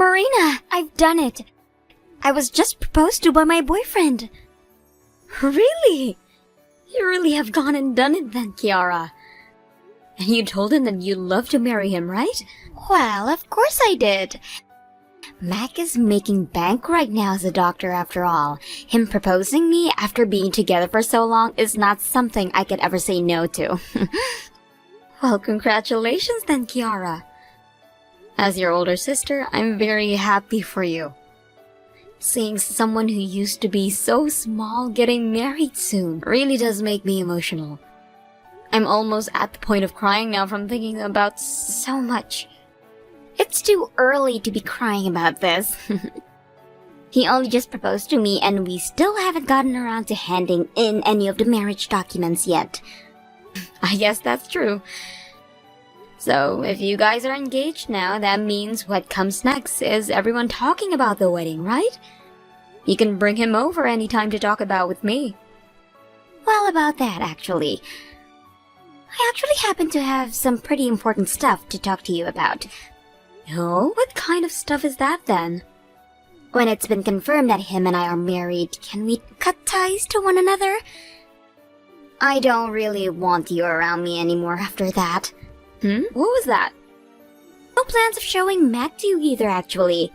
Marina, I've done it. I was just proposed to by my boyfriend. Really? You really have gone and done it then, Kiara. And you told him that you'd love to marry him, right? Well, of course I did. Mac is making bank right now as a doctor after all. Him proposing me after being together for so long is not something I could ever say no to. Well, congratulations then, Kiara. As your older sister, I'm very happy for you. Seeing someone who used to be so small getting married soon really does make me emotional. I'm almost at the point of crying now from thinking about so much. It's too early to be crying about this. He only just proposed to me and we still haven't gotten around to handing in any of the marriage documents yet. I guess that's true. So, if you guys are engaged now, that means what comes next is everyone talking about the wedding, right? You can bring him over anytime to talk about with me. Well, about that, actually. I actually happen to have some pretty important stuff to talk to you about. Oh, what kind of stuff is that then? When it's been confirmed that him and I are married, can we cut ties to one another? I don't really want you around me anymore after that. What was that? No plans of showing Mac to you either, actually.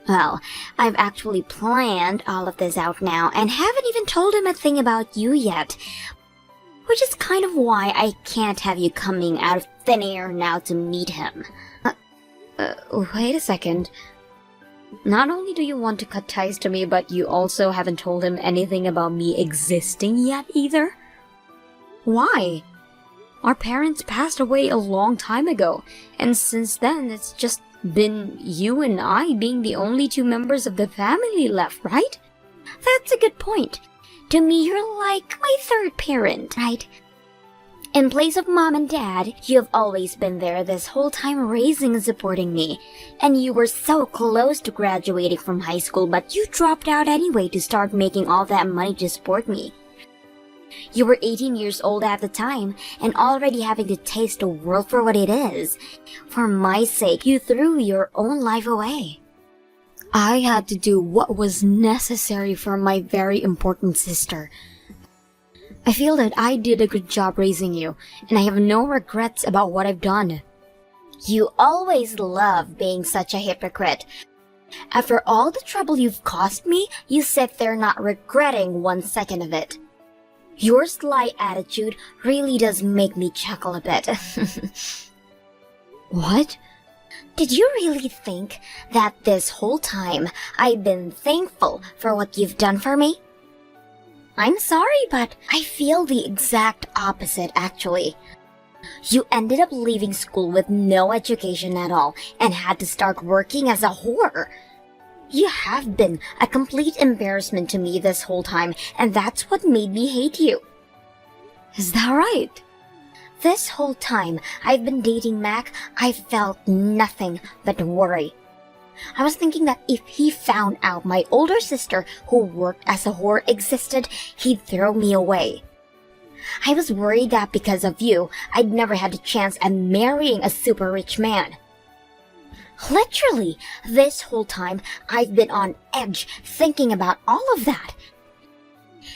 Well, I've actually planned all of this out now and haven't even told him a thing about you yet. Which is kind of why I can't have you coming out of thin air now to meet him. Wait a second. Not only do you want to cut ties to me, but you also haven't told him anything about me existing yet either? Why? Our parents passed away a long time ago, and since then it's just been you and I being the only two members of the family left, right? That's a good point. To me, you're like my third parent, right? In place of mom and dad, you have always been there this whole time raising and supporting me. And you were so close to graduating from high school, but you dropped out anyway to start making all that money to support me. You were 18 years old at the time, and already having to taste the world for what it is. For my sake, you threw your own life away. I had to do what was necessary for my very important sister. I feel that I did a good job raising you, and I have no regrets about what I've done. You always love being such a hypocrite. After all the trouble you've caused me, you sit there not regretting 1 second of it. Your sly attitude really does make me chuckle a bit. What? Did you really think that this whole time I've been thankful for what you've done for me? I'm sorry, but I feel the exact opposite, actually. You ended up leaving school with no education at all and had to start working as a whore. You have been a complete embarrassment to me this whole time, and that's what made me hate you. Is that right? This whole time I've been dating Mac, I felt nothing but worry. I was thinking that if he found out my older sister who worked as a whore existed, he'd throw me away. I was worried that because of you, I'd never had a chance at marrying a super rich man. Literally, this whole time I've been on edge thinking about all of that.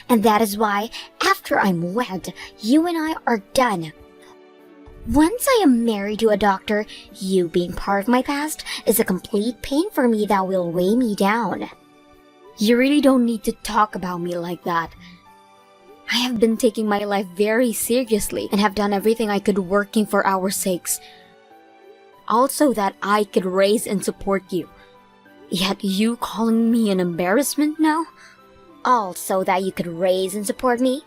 And that is why, after I'm wed, you and I are done. Once I am married to a doctor, you being part of my past is a complete pain for me that will weigh me down. You really don't need to talk about me like that. I have been taking my life very seriously and have done everything I could working for our sakes. Also that I could raise and support you. Yet you calling me an embarrassment now? All so that you could raise and support me?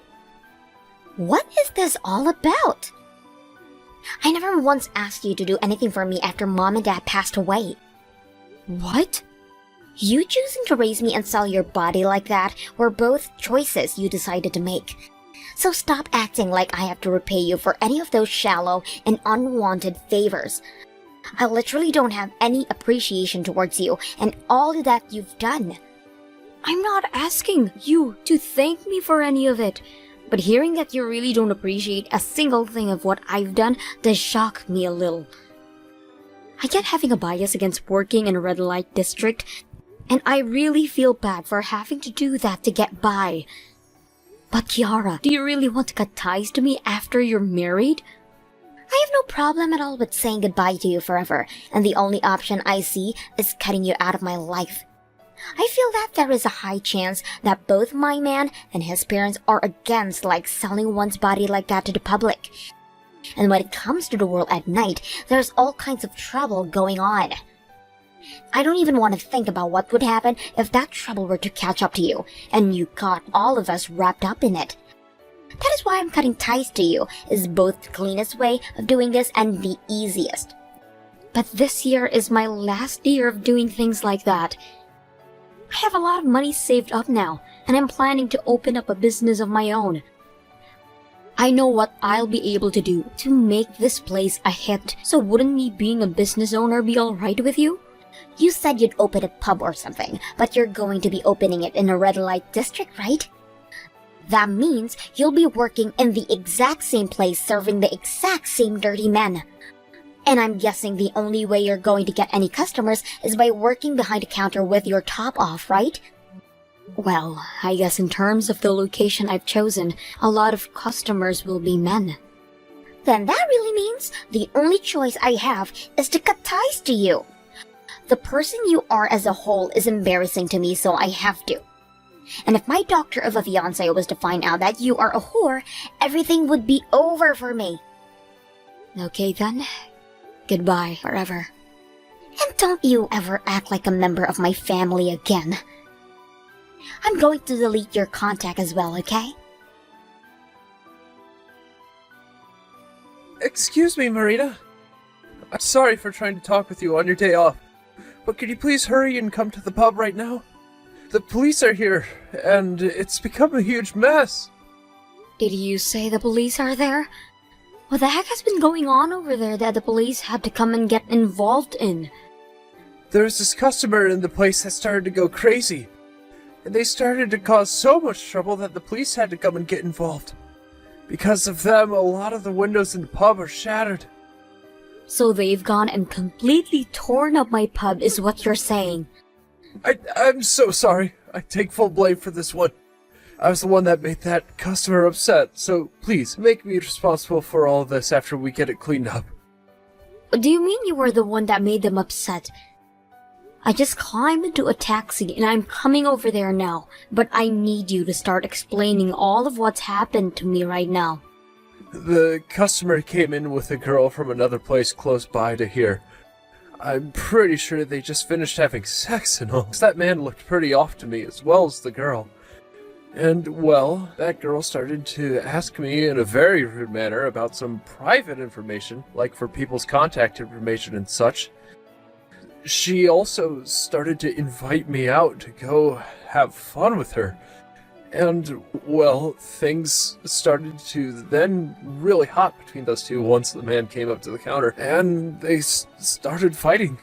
What is this all about? I never once asked you to do anything for me after mom and dad passed away. What? You choosing to raise me and sell your body like that were both choices you decided to make. So stop acting like I have to repay you for any of those shallow and unwanted favors. I literally don't have any appreciation towards you and all that you've done. I'm not asking you to thank me for any of it, but hearing that you really don't appreciate a single thing of what I've done does shock me a little. I get having a bias against working in a red light district, and I really feel bad for having to do that to get by. But Kiara, do you really want to cut ties to me after you're married? I have no problem at all with saying goodbye to you forever, and the only option I see is cutting you out of my life. I feel that there is a high chance that both my man and his parents are against selling one's body like that to the public. And when it comes to the world at night, there's all kinds of trouble going on. I don't even want to think about what would happen if that trouble were to catch up to you, and you got all of us wrapped up in it. That is why I'm cutting ties to you, is both the cleanest way of doing this and the easiest. But this year is my last year of doing things like that. I have a lot of money saved up now, and I'm planning to open up a business of my own. I know what I'll be able to do to make this place a hit, so wouldn't me being a business owner be alright with you? You said you'd open a pub or something, but you're going to be opening it in a red light district, right? That means you'll be working in the exact same place serving the exact same dirty men. And I'm guessing the only way you're going to get any customers is by working behind a counter with your top off, right? Well, I guess in terms of the location I've chosen, a lot of customers will be men. Then that really means the only choice I have is to cut ties to you. The person you are as a whole is embarrassing to me, so I have to. And if my doctor of a fiancé was to find out that you are a whore, everything would be over for me. Okay then. Goodbye forever. And don't you ever act like a member of my family again. I'm going to delete your contact as well, okay? Excuse me, Marina. I'm sorry for trying to talk with you on your day off, but could you please hurry and come to the pub right now? The police are here, and it's become a huge mess. Did you say the police are there? What the heck has been going on over there that the police had to come and get involved in? There's this customer in the place that started to go crazy, and they started to cause so much trouble that the police had to come and get involved. Because of them, a lot of the windows in the pub are shattered. So they've gone and completely torn up my pub is what you're saying. I'm so sorry. I take full blame for this one. I was the one that made that customer upset, so please make me responsible for all this after we get it cleaned up. Do you mean you were the one that made them upset? I just climbed into a taxi and I'm coming over there now, but I need you to start explaining all of what's happened to me right now. The customer came in with a girl from another place close by to here. I'm pretty sure they just finished having sex and all. That man looked pretty off to me as well as the girl. And, well, that girl started to ask me in a very rude manner about some private information, like for people's contact information and such. She also started to invite me out to go have fun with her. And, well, things started to then really hot between those two once the man came up to the counter, and they started fighting.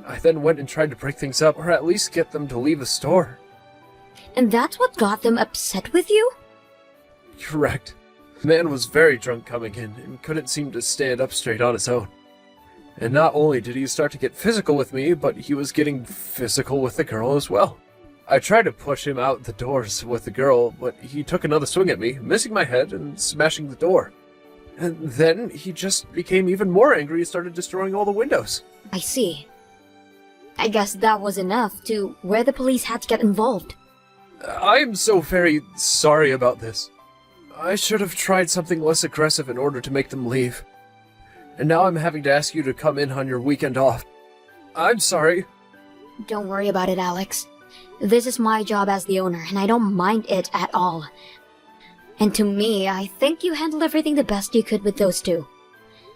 I then went and tried to break things up, or at least get them to leave the store. And that's what got them upset with you? Correct. The man was very drunk coming in, and couldn't seem to stand up straight on his own. And not only did he start to get physical with me, but he was getting physical with the girl as well. I tried to push him out the doors with the girl, but he took another swing at me, missing my head and smashing the door. And then he just became even more angry and started destroying all the windows. I see. I guess that was enough to where the police had to get involved. I am so very sorry about this. I should have tried something less aggressive in order to make them leave. And now I'm having to ask you to come in on your weekend off. I'm sorry. Don't worry about it, Alex. This is my job as the owner, and I don't mind it at all. And to me, I think you handled everything the best you could with those two.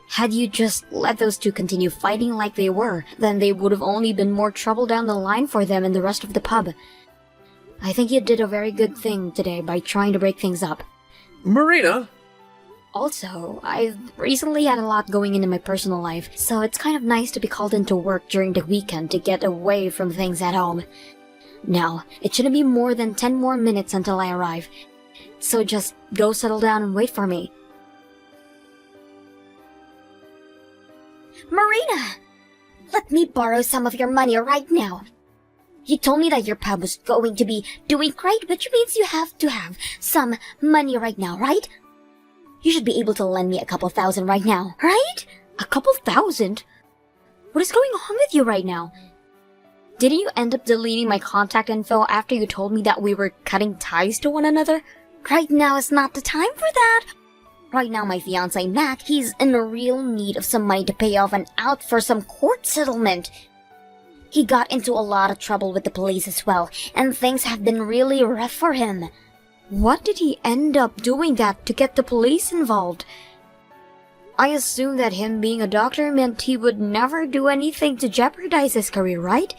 Had you just let those two continue fighting like they were, then they would have only been more trouble down the line for them and the rest of the pub. I think you did a very good thing today by trying to break things up. Marina! Also, I've recently had a lot going in my personal life, so it's kind of nice to be called into work during the weekend to get away from things at home. Now, it shouldn't be more than 10 more minutes until I arrive, so just go settle down and wait for me. Marina! Let me borrow some of your money right now. You told me that your pub was going to be doing great, which means you have to have some money right now, right? You should be able to lend me a couple thousand right now, right? A couple thousand? What is going on with you right now? Didn't you end up deleting my contact info after you told me that we were cutting ties to one another? Right now is not the time for that. Right now, my fiancé Mac, he's in real need of some money to pay off and out for some court settlement. He got into a lot of trouble with the police as well, and things have been really rough for him. What did he end up doing that to get the police involved? I assume that him being a doctor meant he would never do anything to jeopardize his career, right?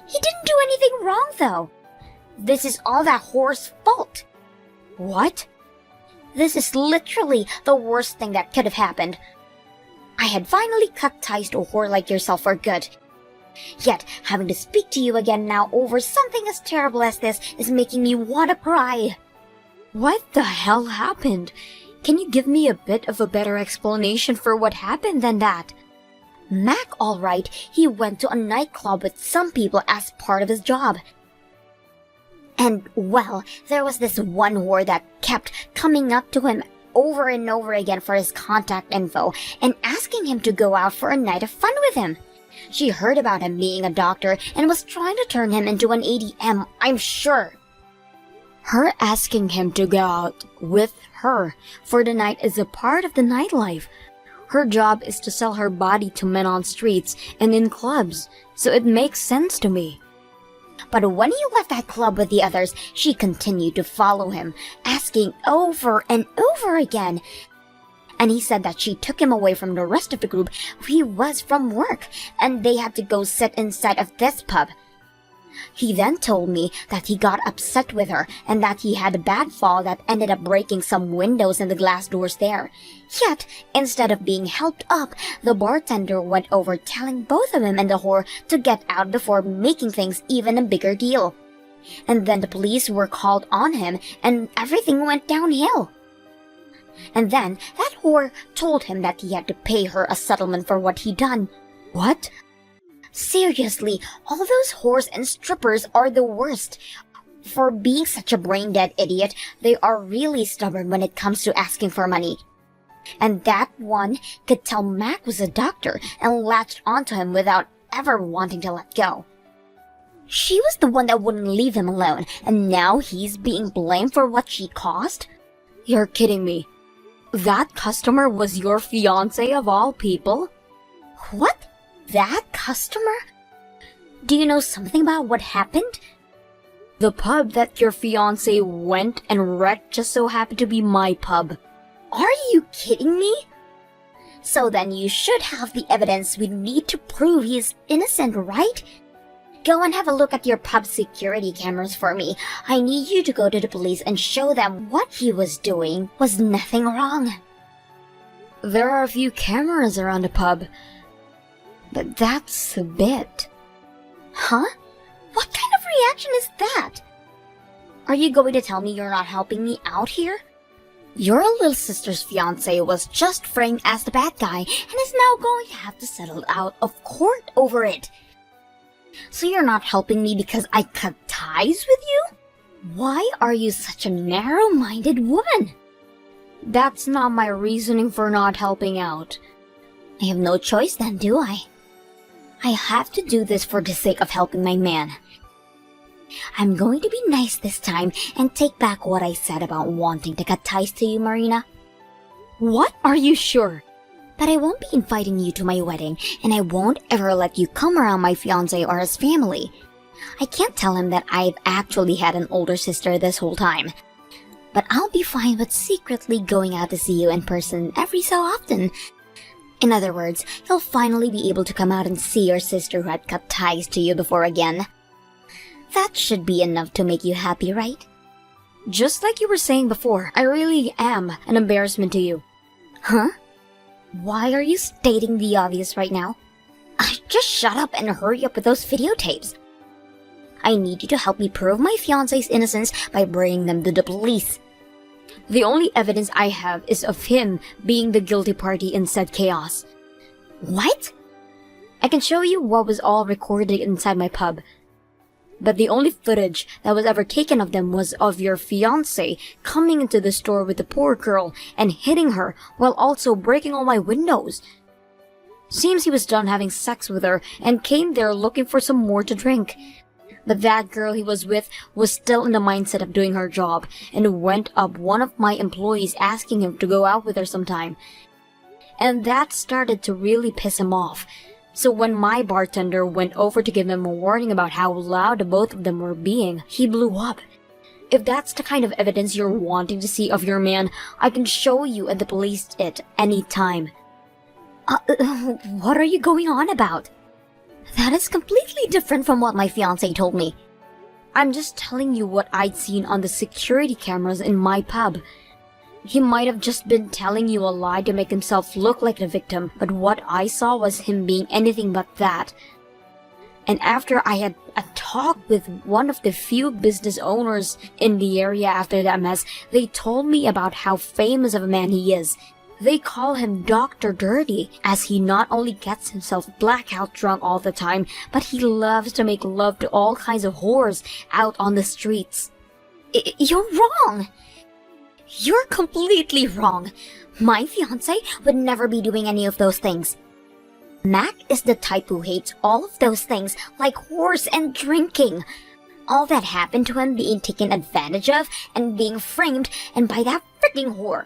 He didn't do anything wrong, though. This is all that whore's fault. What? This is literally the worst thing that could have happened. I had finally cut ties to a whore like yourself for good. Yet, having to speak to you again now over something as terrible as this is making me want to cry. What the hell happened? Can you give me a bit of a better explanation for what happened than that? Mac, alright, he went to a nightclub with some people as part of his job. And, well, there was this one whore that kept coming up to him over and over again for his contact info and asking him to go out for a night of fun with him. She heard about him being a doctor and was trying to turn him into an ADM, I'm sure. Her asking him to go out with her for the night is a part of the nightlife. Her job is to sell her body to men on streets and in clubs, so it makes sense to me. But when he left that club with the others, she continued to follow him, asking over and over again. And he said that she took him away from the rest of the group he was from work, and they had to go sit inside of this pub. He then told me that he got upset with her and that he had a bad fall that ended up breaking some windows in the glass doors there. Yet, instead of being helped up, the bartender went over telling both of him and the whore to get out before making things even a bigger deal. And then the police were called on him and everything went downhill. And then that whore told him that he had to pay her a settlement for what he'd done. What? Seriously, all those whores and strippers are the worst. For being such a brain-dead idiot, they are really stubborn when it comes to asking for money. And that one could tell Mac was a doctor and latched onto him without ever wanting to let go. She was the one that wouldn't leave him alone, and now he's being blamed for what she caused? You're kidding me. That customer was your fiancé of all people? What? That customer? Do you know something about what happened? The pub that your fiancé went and wrecked just so happened to be my pub. Are you kidding me? So then you should have the evidence we need to prove he is innocent, right? Go and have a look at your pub security cameras for me. I need you to go to the police and show them what he was doing was nothing wrong. There are a few cameras around the pub, but that's a bit. Huh? What kind of reaction is that? Are you going to tell me you're not helping me out here? Your little sister's fiancé was just framed as the bad guy and is now going to have to settle out of court over it. So you're not helping me because I cut ties with you? Why are you such a narrow-minded woman? That's not my reasoning for not helping out. I have no choice then, do I? I have to do this for the sake of helping my man. I'm going to be nice this time and take back what I said about wanting to cut ties to you, Marina. What? Are you sure? But I won't be inviting you to my wedding, and I won't ever let you come around my fiancé or his family. I can't tell him that I've actually had an older sister this whole time. But I'll be fine with secretly going out to see you in person every so often. In other words, you'll finally be able to come out and see your sister who had cut ties to you before again. That should be enough to make you happy, right? Just like you were saying before, I really am an embarrassment to you. Huh? Why are you stating the obvious right now? Just shut up and hurry up with those videotapes. I need you to help me prove my fiancé's innocence by bringing them to the police. The only evidence I have is of him being the guilty party in said chaos. What? I can show you what was all recorded inside my pub. But the only footage that was ever taken of them was of your fiancé coming into the store with the poor girl and hitting her while also breaking all my windows. Seems he was done having sex with her and came there looking for some more to drink. But that girl he was with was still in the mindset of doing her job and went up one of my employees asking him to go out with her sometime. And that started to really piss him off. So when my bartender went over to give him a warning about how loud the both of them were being, he blew up. If that's the kind of evidence you're wanting to see of your man, I can show you and the police it anytime. What are you going on about? That is completely different from what my fiancé told me. I'm just telling you what I'd seen on the security cameras in my pub. He might have just been telling you a lie to make himself look like the victim, but what I saw was him being anything but that. And after I had a talk with one of the few business owners in the area after that mess, they told me about how famous of a man he is. They call him Dr. Dirty, as he not only gets himself blackout drunk all the time, but he loves to make love to all kinds of whores out on the streets. You're wrong! You're completely wrong. My fiancé would never be doing any of those things. Mac is the type who hates all of those things, like whores and drinking. All that happened to him being taken advantage of and being framed, and by that freaking whore.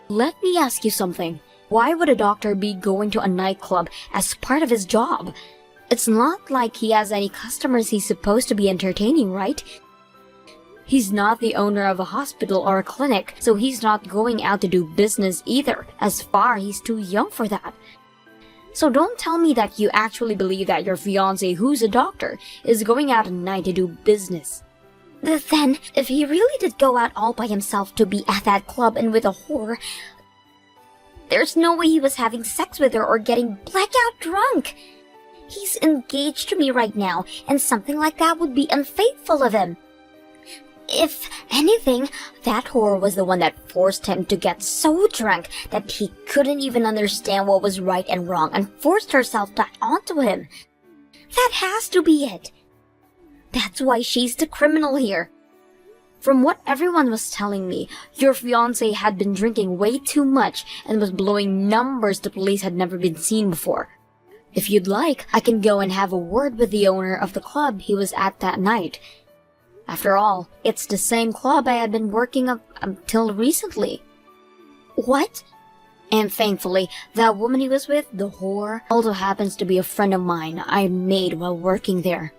Let me ask you something. Why would a doctor be going to a nightclub as part of his job? It's not like he has any customers he's supposed to be entertaining, right? He's not the owner of a hospital or a clinic, so he's not going out to do business either. As far, he's too young for that. So don't tell me that you actually believe that your fiancé, who's a doctor, is going out at night to do business. Then, if he really did go out all by himself to be at that club and with a whore, there's no way he was having sex with her or getting blackout drunk. He's engaged to me right now, and something like that would be unfaithful of him. If anything, that whore was the one that forced him to get so drunk that he couldn't even understand what was right and wrong and forced herself back onto him. That has to be it. That's why she's the criminal here. From what everyone was telling me, your fiancé had been drinking way too much and was blowing numbers the police had never been seen before. If you'd like, I can go and have a word with the owner of the club he was at that night. After all, it's the same club I had been working up until recently. What? And thankfully, that woman he was with, the whore, also happens to be a friend of mine I made while working there.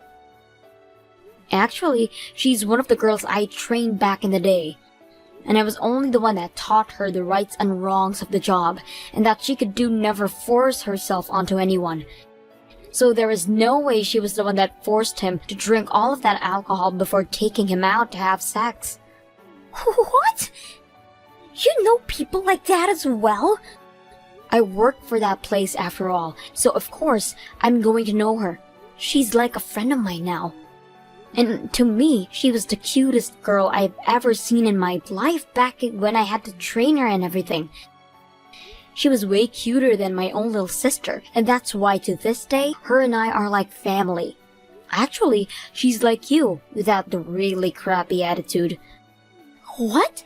Actually, she's one of the girls I trained back in the day. And I was only the one that taught her the rights and wrongs of the job, and that she could never force herself onto anyone. So there is no way she was the one that forced him to drink all of that alcohol before taking him out to have sex. What? You know people like that as well? I work for that place after all, so of course I'm going to know her. She's like a friend of mine now. And to me, she was the cutest girl I've ever seen in my life back when I had to train her and everything. She was way cuter than my own little sister, and that's why to this day, her and I are like family. Actually, she's like you, without the really crappy attitude. What?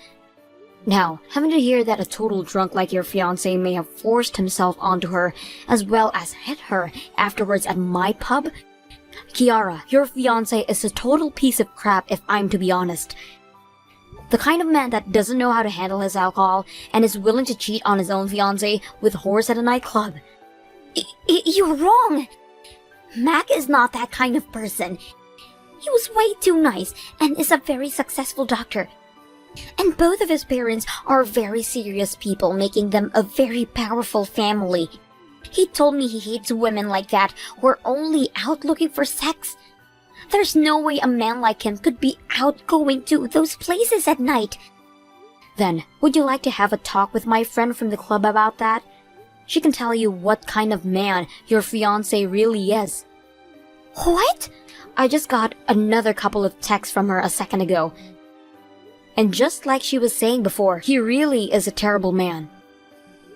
Now, having to hear that a total drunk like your fiancé may have forced himself onto her, as well as hit her afterwards at my pub? Kiara, your fiancé is a total piece of crap if I'm to be honest. The kind of man that doesn't know how to handle his alcohol and is willing to cheat on his own fiancée with whores at a nightclub. You're wrong. Mac is not that kind of person. He was way too nice and is a very successful doctor. And both of his parents are very serious people, making them a very powerful family. He told me he hates women like that who are only out looking for sex. There's no way a man like him could be out going to those places at night. Then, would you like to have a talk with my friend from the club about that? She can tell you what kind of man your fiancé really is. What? I just got another couple of texts from her a second ago. And just like she was saying before, he really is a terrible man.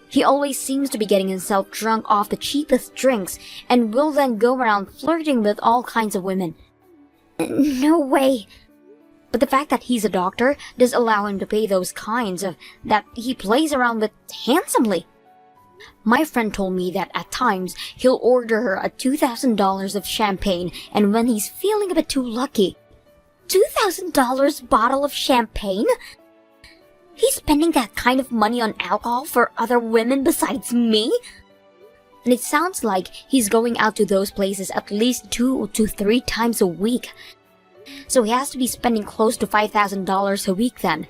He always seems to be getting himself drunk off the cheapest drinks and will then go around flirting with all kinds of women. No way. But the fact that he's a doctor does allow him to pay those kinds of that he plays around with handsomely. My friend told me that at times he'll order her a $2,000 of champagne, and when he's feeling a bit too lucky, $2,000 bottle of champagne? He's spending that kind of money on alcohol for other women besides me? and it sounds like he's going out to those places at least 2 to 3 times a week. So he has to be spending close to $5,000 a week then.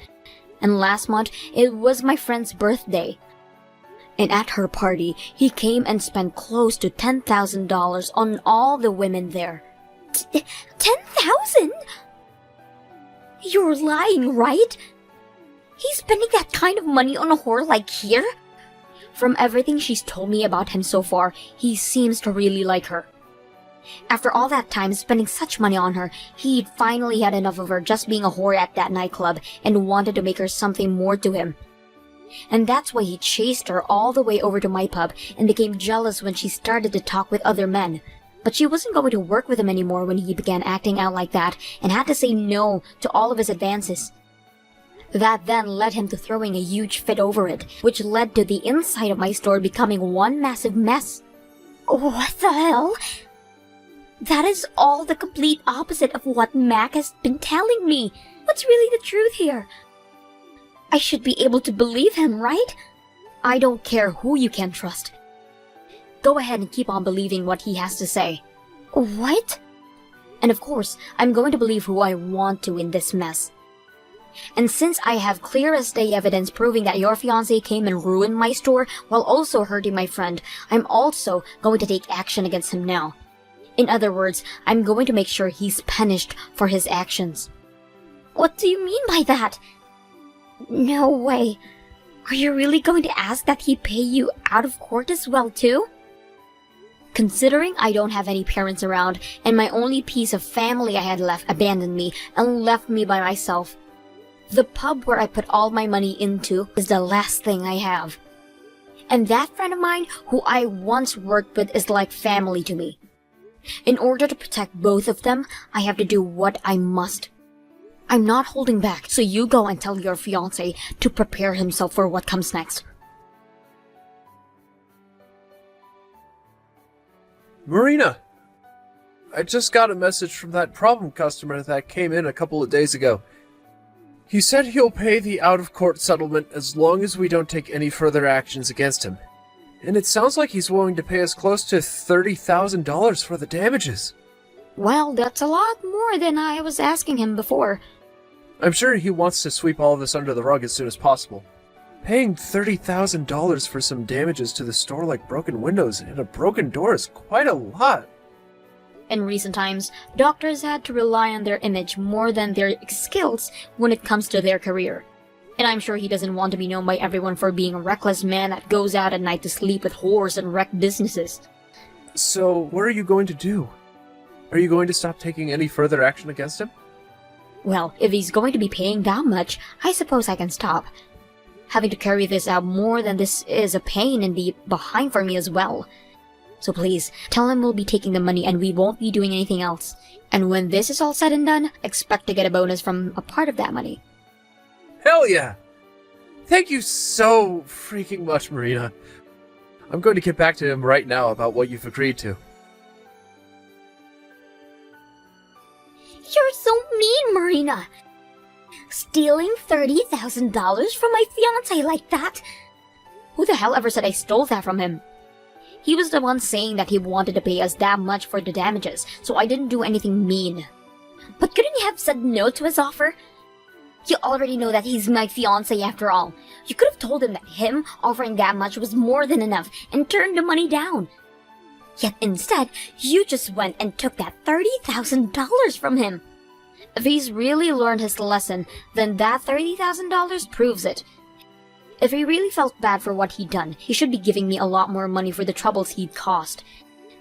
And last month, it was my friend's birthday. And at her party, he came and spent close to $10,000 on all the women there. 10,000? You're lying, right? He's spending that kind of money on a whore like here? From everything she's told me about him so far, he seems to really like her. After all that time spending such money on her, he'd finally had enough of her just being a whore at that nightclub and wanted to make her something more to him. And that's why he chased her all the way over to my pub and became jealous when she started to talk with other men. But she wasn't going to work with him anymore when he began acting out like that and had to say no to all of his advances. That then led him to throwing a huge fit over it, which led to the inside of my store becoming one massive mess. What the hell? That is all the complete opposite of what Mac has been telling me. What's really the truth here? I should be able to believe him, right? I don't care who you can trust. Go ahead and keep on believing what he has to say. What? And of course, I'm going to believe who I want to in this mess. And since I have clear as day evidence proving that your fiancé came and ruined my store while also hurting my friend, I'm also going to take action against him now. In other words, I'm going to make sure he's punished for his actions. What do you mean by that? No way. Are you really going to ask that he pay you out of court as well too? Considering I don't have any parents around and my only piece of family I had left abandoned me and left me by myself, the pub where I put all my money into is the last thing I have. And that friend of mine who I once worked with is like family to me. In order to protect both of them, I have to do what I must. I'm not holding back, so you go and tell your fiancé to prepare himself for what comes next. Marina! I just got a message from that problem customer that came in a couple of days ago. He said he'll pay the out-of-court settlement as long as we don't take any further actions against him. And it sounds like he's willing to pay us close to $30,000 for the damages. Well, that's a lot more than I was asking him before. I'm sure he wants to sweep all of this under the rug as soon as possible. Paying $30,000 for some damages to the store like broken windows and a broken door is quite a lot. In recent times, doctors had to rely on their image more than their skills when it comes to their career. And I'm sure he doesn't want to be known by everyone for being a reckless man that goes out at night to sleep with whores and wreck businesses. So, what are you going to do? Are you going to stop taking any further action against him? Well, if he's going to be paying that much, I suppose I can stop. Having to carry this out more than this is a pain in the behind for me as well. So please, tell him we'll be taking the money and we won't be doing anything else. And when this is all said and done, expect to get a bonus from a part of that money. Hell yeah! Thank you so freaking much, Marina. I'm going to get back to him right now about what you've agreed to. You're so mean, Marina. Stealing $30,000 from my fiancé like that? Who the hell ever said I stole that from him? He was the one saying that he wanted to pay us that much for the damages, so I didn't do anything mean. But couldn't you have said no to his offer? You already know that he's my fiancé after all. You could have told him that him offering that much was more than enough and turned the money down. Yet instead, you just went and took that $30,000 from him. If he's really learned his lesson, then that $30,000 proves it. If he really felt bad for what he'd done, he should be giving me a lot more money for the troubles he'd caused.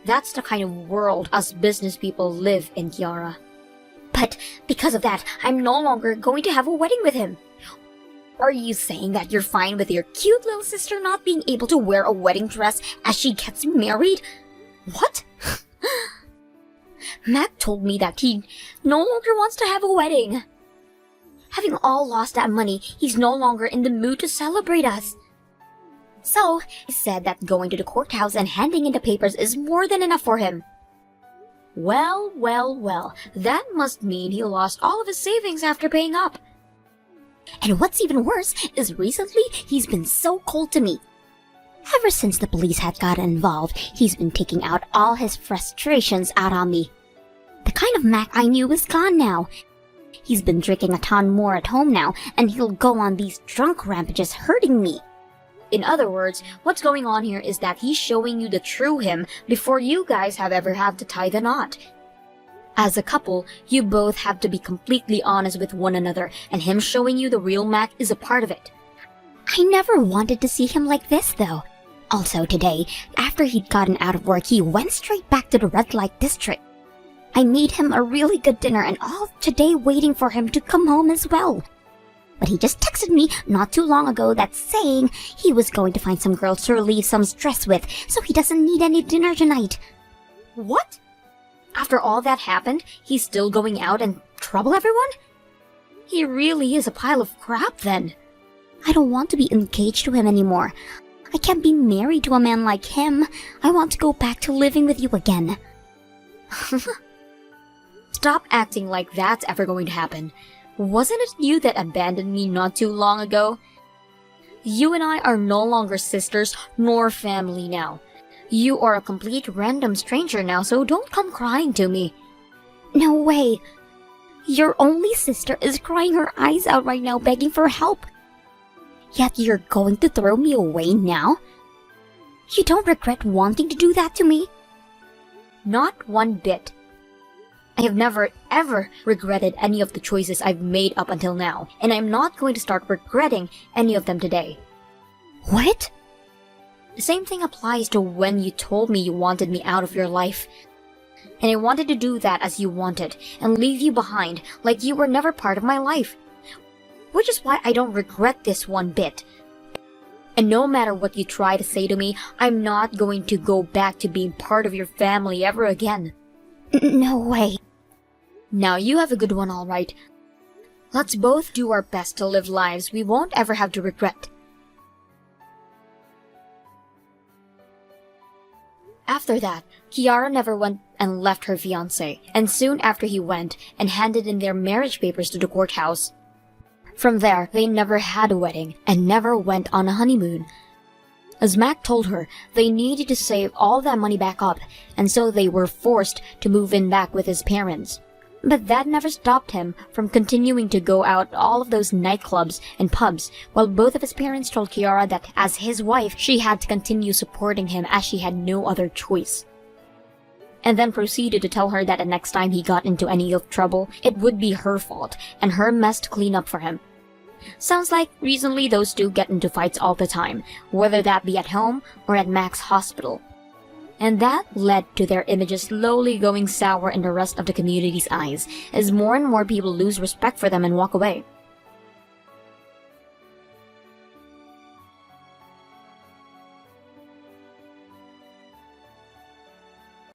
That's the kind of world us business people live in, Kiara. But because of that, I'm no longer going to have a wedding with him. Are you saying that you're fine with your cute little sister not being able to wear a wedding dress as she gets married? What? Mac told me that he no longer wants to have a wedding. Having all lost that money, he's no longer in the mood to celebrate us. So, he said that going to the courthouse and handing in the papers is more than enough for him. Well, that must mean he lost all of his savings after paying up. And what's even worse is recently he's been so cold to me. Ever since the police had gotten involved, he's been taking out all his frustrations out on me. The kind of Mac I knew is gone now. He's been drinking a ton more at home now, and he'll go on these drunk rampages hurting me. In other words, what's going on here is that he's showing you the true him before you guys have ever had to tie the knot. As a couple, you both have to be completely honest with one another, and him showing you the real Mac is a part of it. I never wanted to see him like this, though. Also today, after he'd gotten out of work, he went straight back to the red light district. I made him a really good dinner and all today waiting for him to come home as well. But he just texted me not too long ago that saying he was going to find some girls to relieve some stress with, so he doesn't need any dinner tonight. What? After all that happened, he's still going out and trouble everyone? He really is a pile of crap then. I don't want to be engaged to him anymore. I can't be married to a man like him. I want to go back to living with you again. Stop acting like that's ever going to happen. Wasn't it you that abandoned me not too long ago? You and I are no longer sisters nor family now. You are a complete random stranger now, so don't come crying to me. No way. Your only sister is crying her eyes out right now begging for help. Yet you're going to throw me away now? You don't regret wanting to do that to me? Not one bit. I have never, ever regretted any of the choices I've made up until now, and I'm not going to start regretting any of them today. What? The same thing applies to when you told me you wanted me out of your life. And I wanted to do that as you wanted, and leave you behind like you were never part of my life. Which is why I don't regret this one bit. And no matter what you try to say to me, I'm not going to go back to being part of your family ever again. No way. Now you have a good one, all right. Let's both do our best to live lives we won't ever have to regret. After that, Kiara never went and left her fiancé, and soon after he went and handed in their marriage papers to the courthouse. From there, they never had a wedding and never went on a honeymoon. As Mac told her, they needed to save all that money back up, and so they were forced to move in back with his parents. But that never stopped him from continuing to go out all of those nightclubs and pubs, while both of his parents told Kiara that as his wife, she had to continue supporting him as she had no other choice. And then proceeded to tell her that the next time he got into any of trouble, it would be her fault, and her mess to clean up for him. Sounds like recently those two get into fights all the time, whether that be at home or at Mac's hospital. And that led to their images slowly going sour in the rest of the community's eyes, as more and more people lose respect for them and walk away.